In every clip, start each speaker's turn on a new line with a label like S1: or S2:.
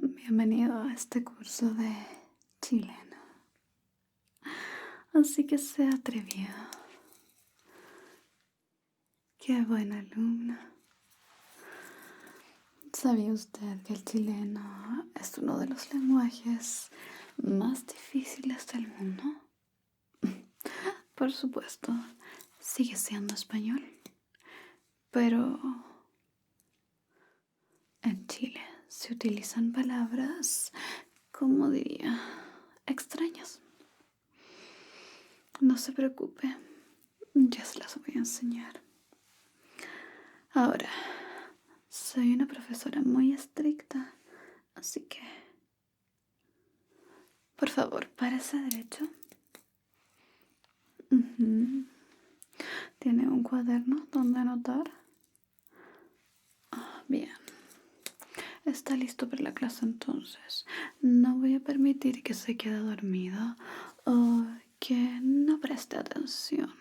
S1: Bienvenido a este curso de chileno. Así que sea atrevido. Qué buen alumno. ¿Sabía usted que el chileno es uno de los lenguajes más difíciles del mundo? Por supuesto, sigue siendo español, pero en Chile se utilizan palabras, como diría, extrañas. No se preocupe, ya se las voy a enseñar. Ahora, soy una profesora muy estricta, así que, por favor, párese derecho. Ujú. ¿Tiene un cuaderno donde anotar? Bien. Está listo para la clase entonces. No voy a permitir que se quede dormido o que no preste atención.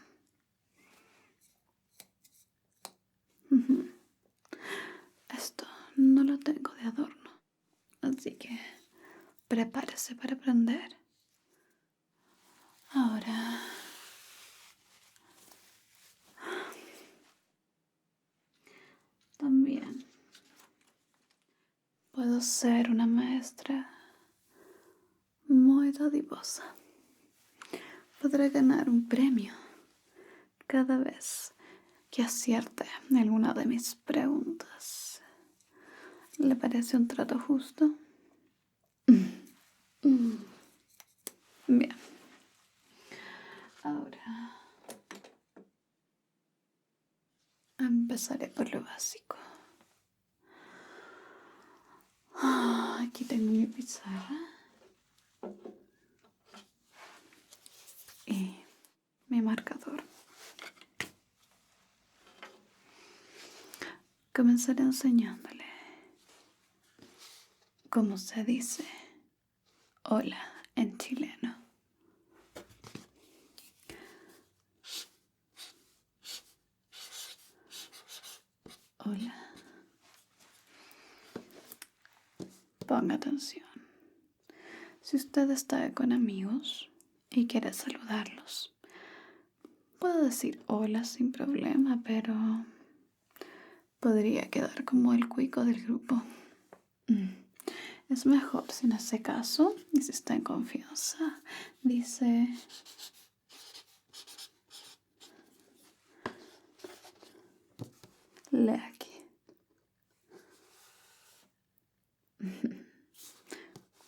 S1: Ujú. Esto no lo tengo de adorno, así que prepárese para aprender. Ahora, también puedo ser una maestra muy dadivosa. Podré ganar un premio cada vez que acierte alguna de mis preguntas. ¿Le parece un trato justo? Mm. Bien. Ahora empezaré por lo básico. Aquí tengo mi pizarra y mi marcador. Comenzaré enseñándole cómo se dice hola en chileno. Hola. Ponga atención. Si usted está con amigos y quiere saludarlos, puedo decir hola sin problema, pero podría quedar como el cuico del grupo. Es mejor si en ese caso, y si está en confianza, dice lee aquí.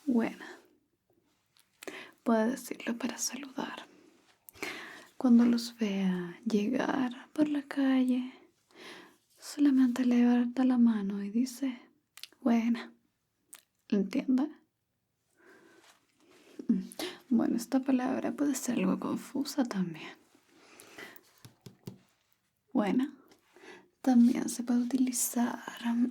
S1: Buena. Puede decirlo para saludar. Cuando los vea llegar por la calle, solamente levanta la mano y dice buena. ¿Entiende? Bueno, esta palabra puede ser algo confusa también. Buena. También se puede utilizar,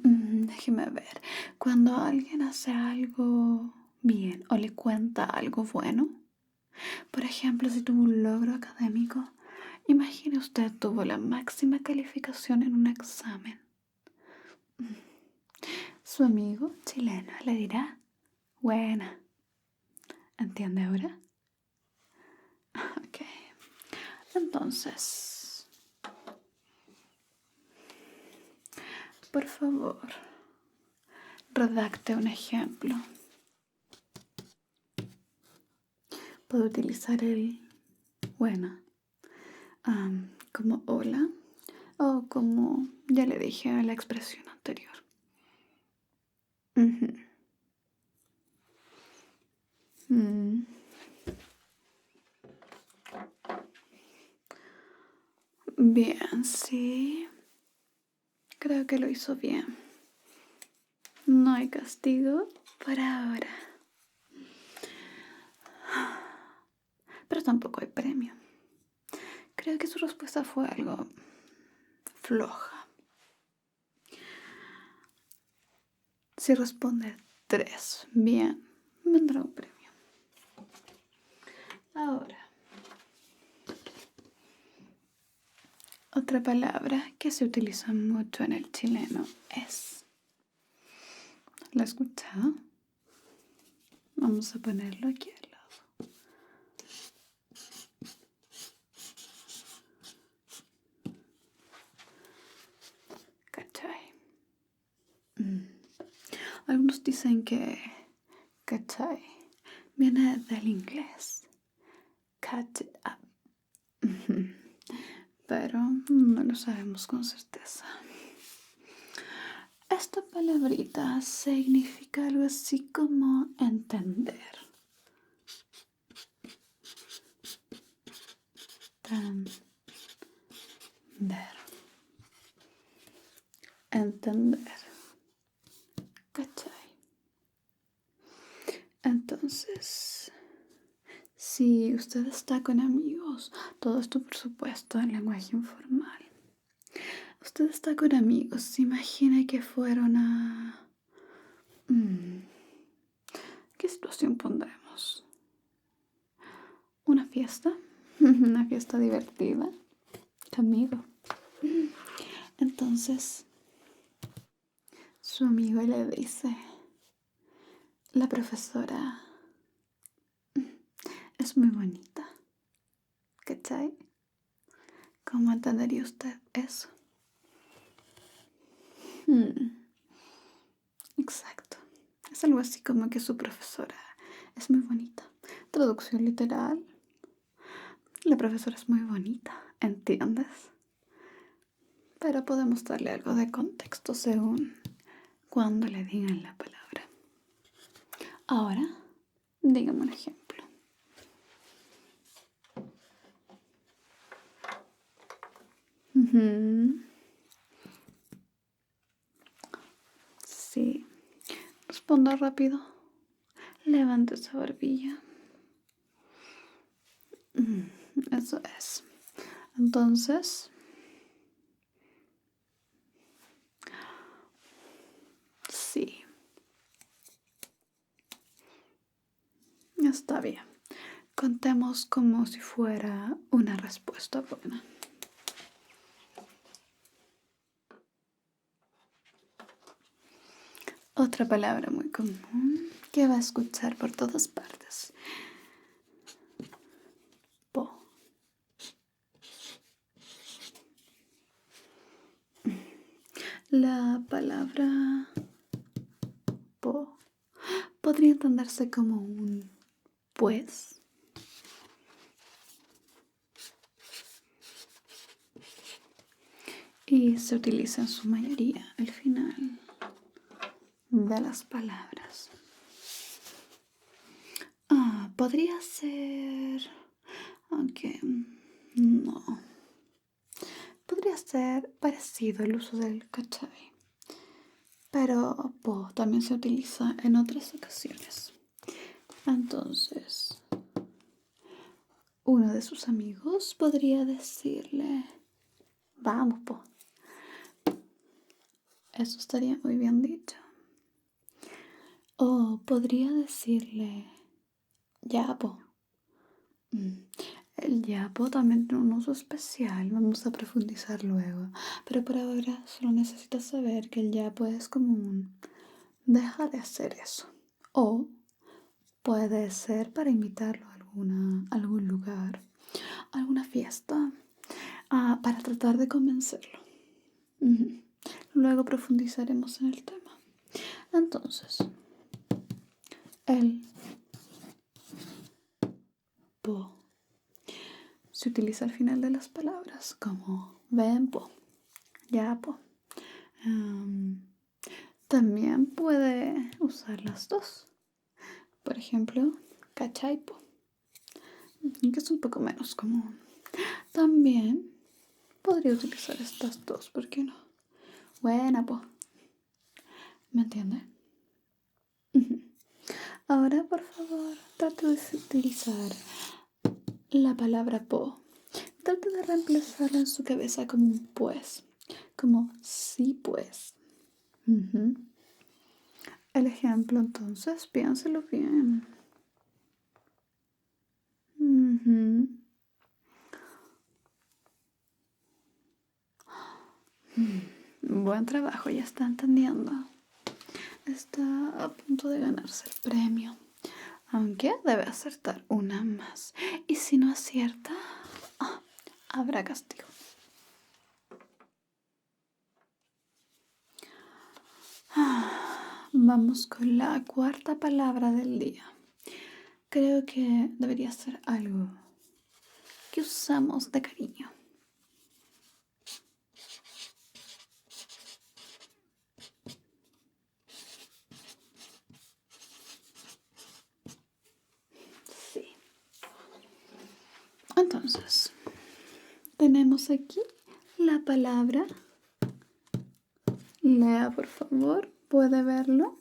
S1: déjeme ver, cuando alguien hace algo bien o le cuenta algo bueno. Por ejemplo, si tuvo un logro académico, imagine usted tuvo la máxima calificación en un examen. Su amigo chileno le dirá, buena. ¿Entiende ahora? Ok. Entonces, por favor, redacte un ejemplo. Puedo utilizar el buena como hola o como ya le dije a la expresión anterior. Ujú. Bien, sí. Creo que lo hizo bien. No hay castigo por ahora. Pero tampoco hay premio. Creo que su respuesta fue algo floja. Si responde 3 bien, vendrá un premio. Ahora, otra palabra que se utiliza mucho en el chileno es, ¿la has escuchado? Vamos a ponerlo aquí al lado. ¿Cachai? Algunos dicen que ¿cachai? Viene del inglés. Catch up. Pero no lo sabemos con certeza. Esta palabrita significa algo así como entender. Entender. ¿Cachai? Entonces, si usted está con amigos, todo esto por supuesto en lenguaje informal. Usted está con amigos, imagine que fueron a... ¿Qué situación pondremos? ¿Una fiesta? Una fiesta divertida. Conmigo. Entonces, su amigo le dice, la profesora es muy bonita. ¿Cachai? ¿Cómo entendería usted eso? Exacto. Es algo así como que su profesora es muy bonita. Traducción literal. La profesora es muy bonita, ¿entiendes? Pero podemos darle algo de contexto según cuando le digan la palabra. Ahora, dígame un ejemplo. Sí. Responda rápido. Levante esa barbilla. Eso es. Entonces, sí. Está bien. Contemos como si fuera una respuesta buena. Otra palabra muy común que va a escuchar por todas partes. Po. La palabra po podría entenderse como un pues. Y se utiliza en su mayoría al final de las palabras. Podría ser... aunque no. Podría ser parecido al uso del cachai. Pero po también se utiliza en otras ocasiones. Entonces, uno de sus amigos podría decirle, vamos, po. Eso estaría muy bien dicho. O podría decirle, ya, po. El yapo también tiene un uso especial, vamos a profundizar luego. Pero por ahora solo necesitas saber que el yapo es como un deja de hacer eso. O puede ser para invitarlo a algún lugar, a alguna fiesta, para tratar de convencerlo. Luego profundizaremos en el tema. Entonces, el po se utiliza al final de las palabras como ven po, ya po. También puede usar las dos. Por ejemplo, cachai po, que es un poco menos común. También podría utilizar estas dos, ¿por qué no? Buena po. ¿Me entiende? Ahora, por favor, trate de utilizar la palabra po. Trate de reemplazarla en su cabeza como un pues. Como sí pues. El ejemplo, entonces, piénselo bien. Buen trabajo, ya está entendiendo. Está a punto de ganarse el premio. Aunque debe acertar una más. Y si no acierta, habrá castigo. Vamos con la cuarta palabra del día. Creo que debería ser algo que usamos de cariño. Sí. Entonces, tenemos aquí la palabra. Lea, por favor. ¿Puede verlo?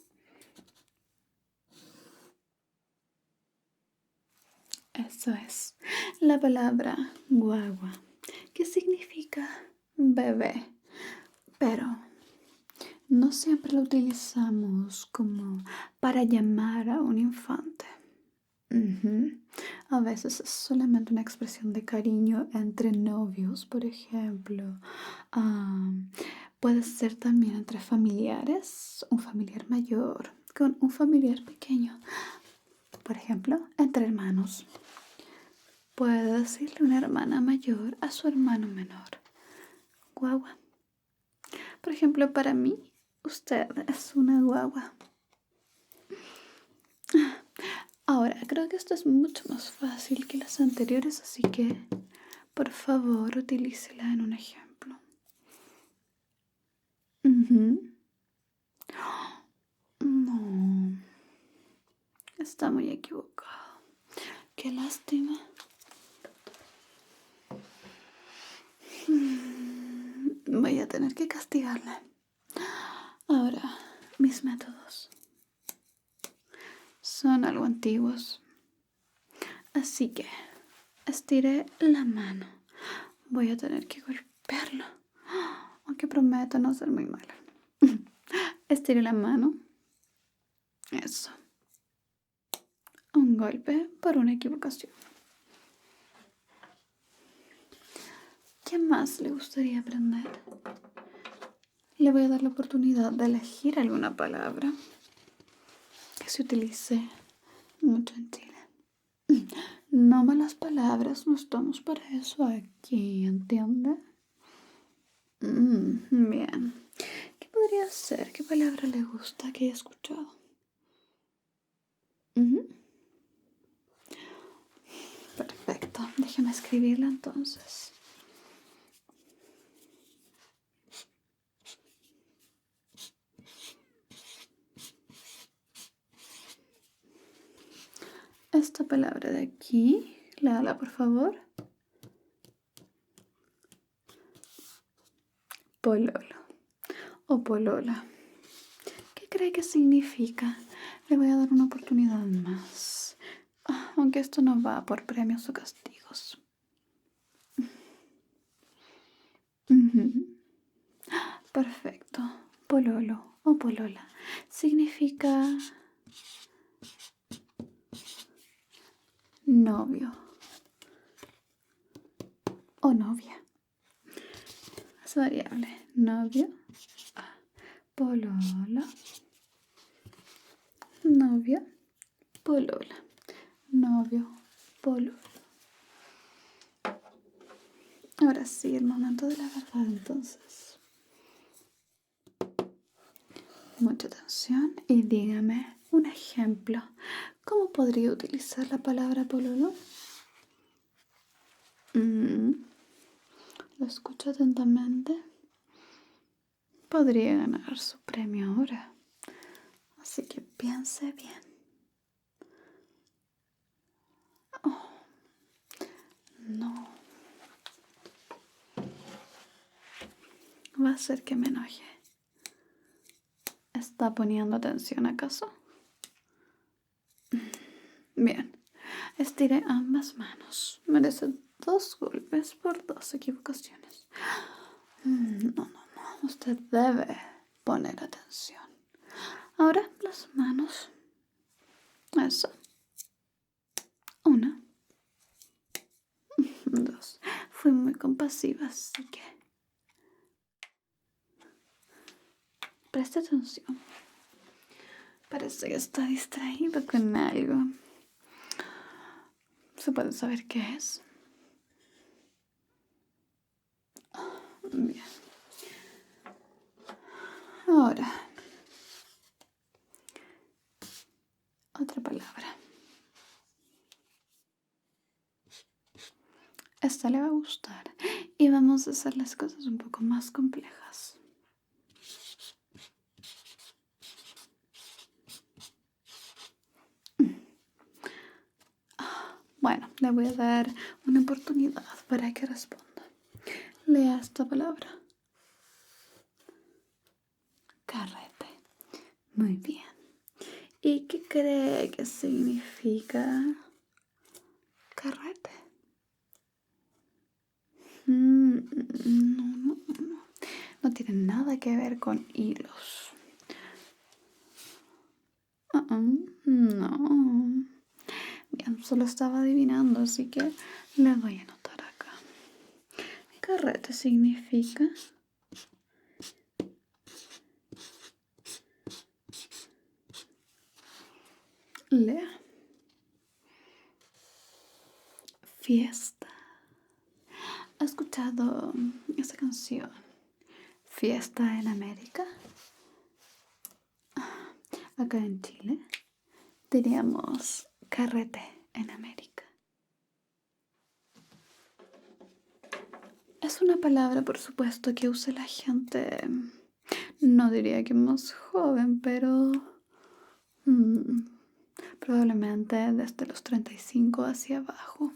S1: Eso es. La palabra guagua, que significa bebé. Pero no siempre lo utilizamos como para llamar a un infante. A veces es solamente una expresión de cariño entre novios, por ejemplo. Puede ser también entre familiares, un familiar mayor con un familiar pequeño. Por ejemplo, entre hermanos. Puede decirle una hermana mayor a su hermano menor. Guagua. Por ejemplo, para mí, usted es una guagua. Ahora, creo que esto es mucho más fácil que las anteriores, así que, por favor, utilícela en un ejemplo. No, está muy equivocado. Qué lástima. Voy a tener que castigarle. Ahora, mis métodos son algo antiguos. Así que estiré la mano. Voy a tener que golpearlo. Aunque prometo no ser muy mala. Estiré la mano. Eso. Un golpe por una equivocación. ¿Qué más le gustaría aprender? Le voy a dar la oportunidad de elegir alguna palabra que se utilice mucho en Chile. No malas palabras, no estamos para eso aquí, ¿entiende? Bien. ¿Qué podría ser? ¿Qué palabra le gusta que haya escuchado? Perfecto. Déjeme escribirla entonces. Esta palabra de aquí, léala por favor. Pololo o polola. ¿Qué cree que significa? Le voy a dar una oportunidad más. Aunque esto no va por premios o castigos. Perfecto. Pololo o polola significa novio o novia. Es variable. Novio, polola, novio, polola, novio, polola. Ahora sí, el momento de la verdad entonces. Mucha atención y dígame un ejemplo. ¿Cómo podría utilizar la palabra pololo? Lo escucho atentamente. Podría ganar su premio ahora. Así que piense bien. Oh, no. Va a hacer que me enoje. ¿Está poniendo atención acaso? Bien. Estiré ambas manos. Merece 2 golpes por 2 equivocaciones. No. Usted debe poner atención. Ahora las manos. Eso. 1, 2. Fui muy compasiva, así que preste atención. Parece que está distraído con algo. ¿Se puede saber qué es? Bien. Ahora, otra palabra. Esta le va a gustar. Y vamos a hacer las cosas un poco más complejas. Bueno, le voy a dar una oportunidad para que responda. Lea esta palabra. Carrete. Muy bien. ¿Y qué cree que significa carrete? No. No tiene nada que ver con hilos. No. Bien, solo estaba adivinando, así que le voy a anotar acá. Carrete significa lea. Fiesta. ¿Has escuchado esa canción? Fiesta en América. Acá en Chile diríamos carrete en América. Es una palabra, por supuesto, que usa la gente, no diría que más joven, pero probablemente desde los 35 hacia abajo.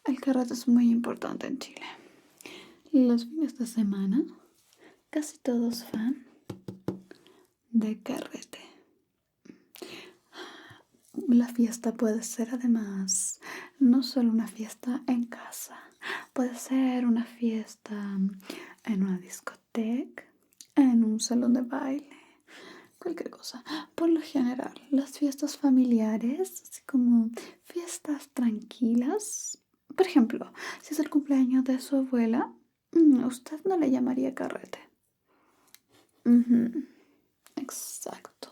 S1: El carrete es muy importante en Chile. Los fines de semana, casi todos van de carrete. La fiesta puede ser además no solo una fiesta en casa, puede ser una fiesta en una discoteca, en un salón de baile, cualquier cosa. Por lo general, las fiestas familiares, así como fiestas tranquilas, por ejemplo, si es el cumpleaños de su abuela, usted no le llamaría carrete. Exacto.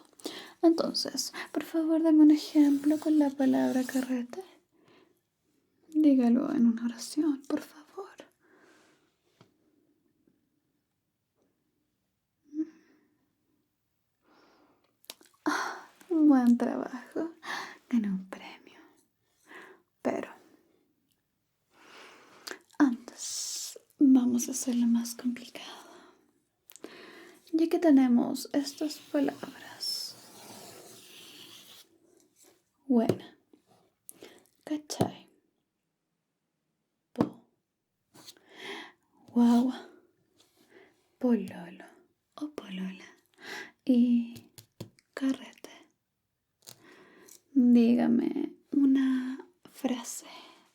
S1: Entonces, por favor, dame un ejemplo con la palabra carrete. Dígalo en una oración, por favor. Buen trabajo. Gané un premio. Pero antes vamos a hacerlo más complicado. Ya que tenemos estas palabras. Buena. ¿Cachai? Po. Guagua. Pololo o polola. Y carrete. Dígame una frase,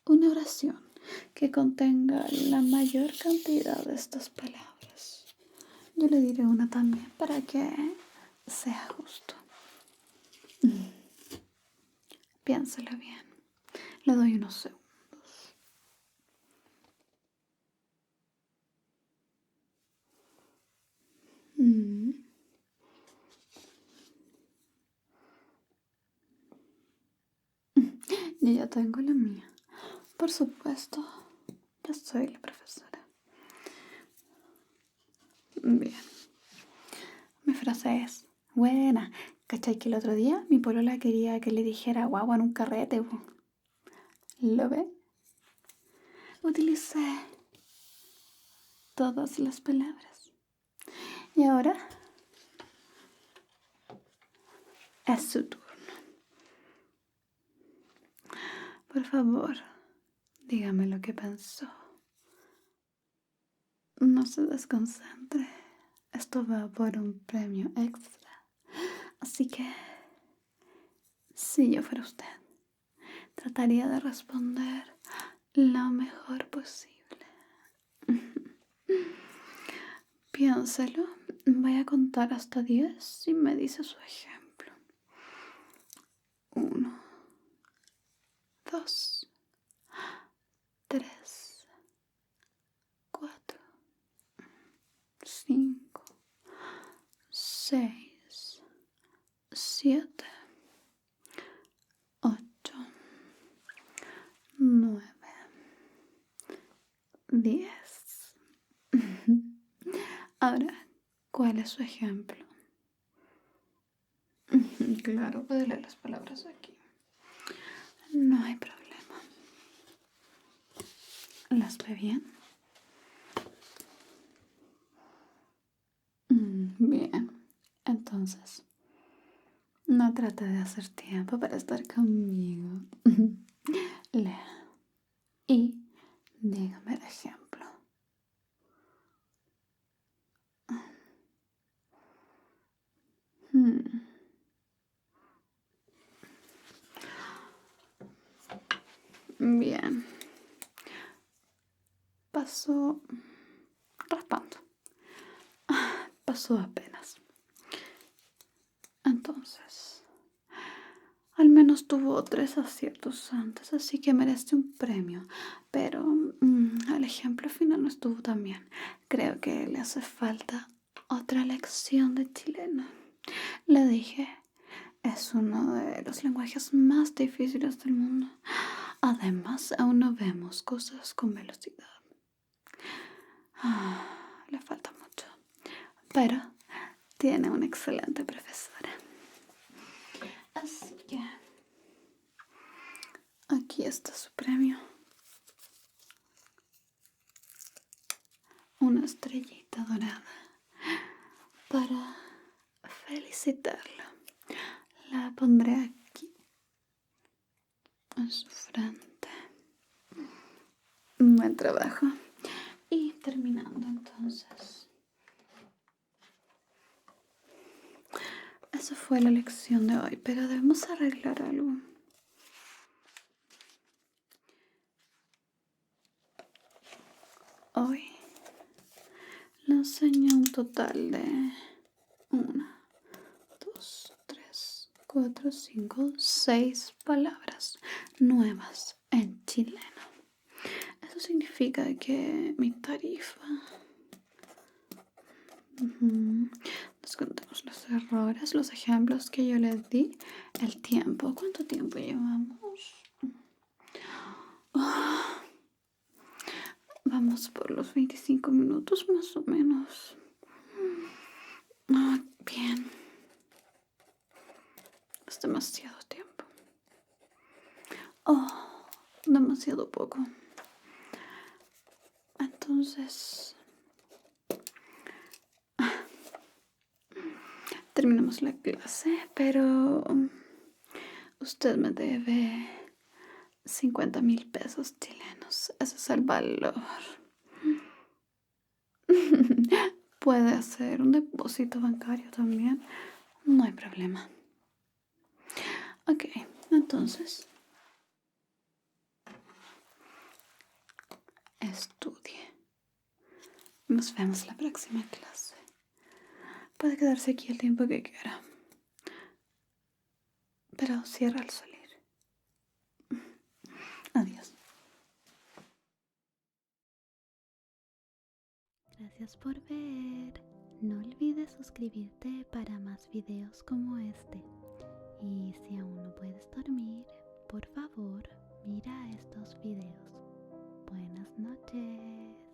S1: una oración que contenga la mayor cantidad de estas palabras. Yo le diré una también para que sea justo. Piénselo bien. Le doy unos segundos. Yo ya tengo la mía. Por supuesto, yo soy la profesora. Bien. Mi frase es, buena. ¿Cachai que el otro día mi polola quería que le dijera guagua en un carrete? ¿Lo ve? Utilicé todas las palabras. Y ahora es su turno. Por favor, dígame lo que pensó. No se desconcentre. Esto va por un premio extra. Así que, si yo fuera usted, trataría de responder lo mejor posible. Piénselo. Voy a contar hasta 10 y me dice su ejemplo. 1, 2, 3, 4, 5, 6, 7, 8, 10. Ahora, ¿cuál es su ejemplo? Claro, puede leer las palabras aquí. No hay problema. ¿Las ve bien? Bien. Entonces, no trata de hacer tiempo para estar conmigo. Lea. Y dígame el ejemplo. Hmm. Bien. Pasó raspando. Pasó apenas. Entonces, al menos tuvo 3 aciertos antes, así que merece un premio. Pero el ejemplo final no estuvo tan bien. Creo que le hace falta otra lección de chileno. Le dije, es uno de los lenguajes más difíciles del mundo. Además, aún no vemos cosas con velocidad. Le falta mucho. Pero tiene una excelente profesora. Así que aquí está su premio. Una estrellita dorada para felicitarla. La pondré aquí en su frente. Buen trabajo. Y terminando entonces. Esa fue la lección de hoy, pero debemos arreglar algo. Hoy le enseñé un total de 1, 2, 3, 4, 5, 6 palabras nuevas en chileno. Eso significa que mi tarifa... Descontamos los errores, los ejemplos que yo les di, el tiempo. ¿Cuánto tiempo llevamos? Vamos por los 25 minutos más o menos. Bien. Es demasiado tiempo. Demasiado poco. Entonces, terminamos la clase, pero usted me debe 50,000 pesos chilenos. Ese es el valor. Puede hacer un depósito bancario también. No hay problema. Ok, entonces estudie. Nos vemos la próxima clase. Puede quedarse aquí el tiempo que quiera, pero cierra al salir. Adiós.
S2: Gracias por ver. No olvides suscribirte para más videos como este. Y si aún no puedes dormir, por favor, mira estos videos. Buenas noches.